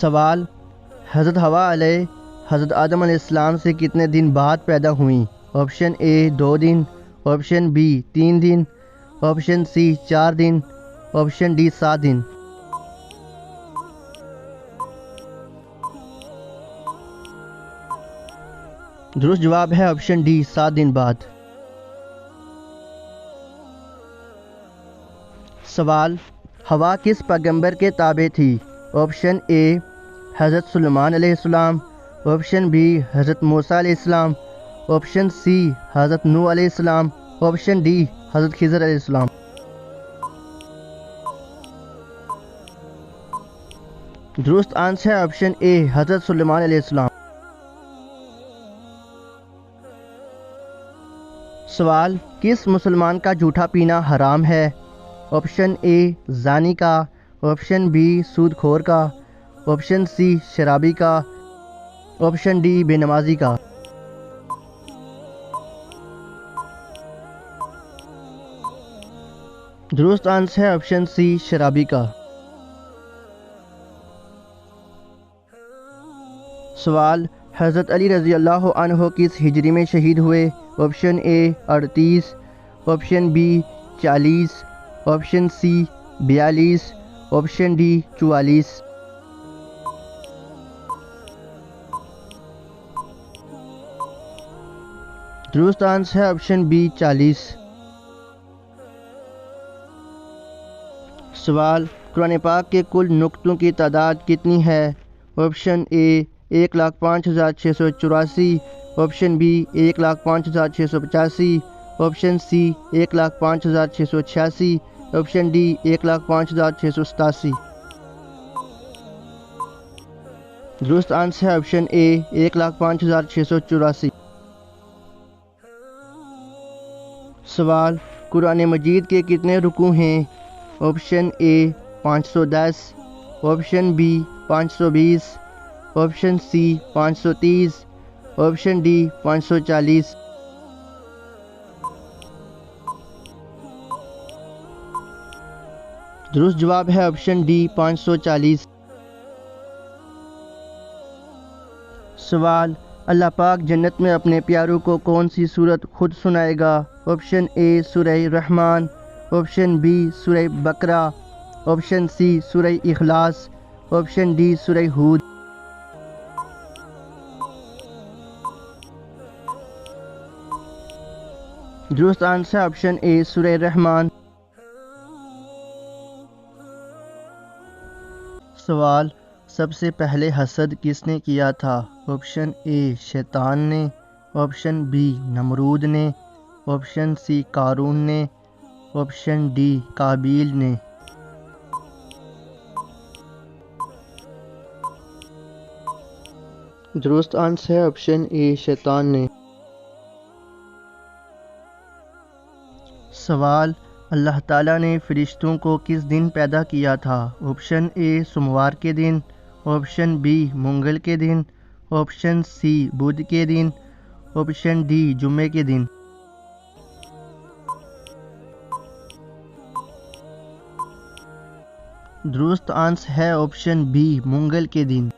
سوال: حضرت حوا علیہ حضرت آدم علیہ السلام سے کتنے دن بعد پیدا ہوئیں؟ آپشن اے 2 دن، آپشن بی 3 دن، آپشن سی 4 دن، آپشن ڈی 7 دن۔ درست جواب ہے آپشن ڈی 7 دن بعد۔ سوال: حوا کس پیغمبر کے تابع تھی؟ آپشن اے حضرت سلیمان علیہ السلام، آپشن بی حضرت موسیٰ علیہ السلام، آپشن سی حضرت نوح علیہ السلام، آپشن ڈی حضرت خضر علیہ السلام۔ درست آنسر ہے آپشن اے حضرت سلیمان علیہ السلام۔ سوال: کس مسلمان کا جھوٹا پینا حرام ہے؟ آپشن اے زانی کا، آپشن بی سود خور کا، آپشن سی شرابی کا، آپشن ڈی بے نمازی کا۔ درست آنسر ہے آپشن سی شرابی کا۔ سوال: حضرت علی رضی اللہ عنہ کس ہجری میں شہید ہوئے؟ Option A 38، option B 40، option C 42، option D 44۔ درست آنسر ہے آپشن بی 40۔ سوال: قرآن پاک کے کل نقطوں کی تعداد کتنی ہے؟ Option A 1,05,684، option B 1,05,685، option C 1,05,686، option D 1,05,687۔ درست آنسر ہے آپشن اے 1,05,684۔ سوال: قرآن مجید کے کتنے رکوع ہیں؟ Option A 510، option B 520، option C 530، option D 540۔ درست جواب ہے آپشن ڈی 540۔ سوال: اللہ پاک جنت میں اپنے پیاروں کو کون سی سورت خود سنائے گا؟ آپشن اے سورہ رحمان، آپشن بی سورہ بقرہ، آپشن سی سورہ اخلاص، آپشن ڈی سورہ ہود۔ درست آنسر آپشن اے سورہ رحمان۔ سوال: سب سے پہلے حسد کس نے کیا تھا؟ آپشن اے شیطان نے، آپشن بی نمرود نے، آپشن سی قارون نے، آپشن ڈی قابیل نے۔ درست آنسر ہے آپشن اے شیطان نے۔ سوال: اللہ تعالیٰ نے فرشتوں کو کس دن پیدا کیا تھا؟ آپشن اے سوموار کے دن، آپشن بی منگل کے دن، آپشن سی بدھ کے دن، آپشن ڈی جمعے کے دن۔ درست آنسر ہے آپشن بی منگل کے دن۔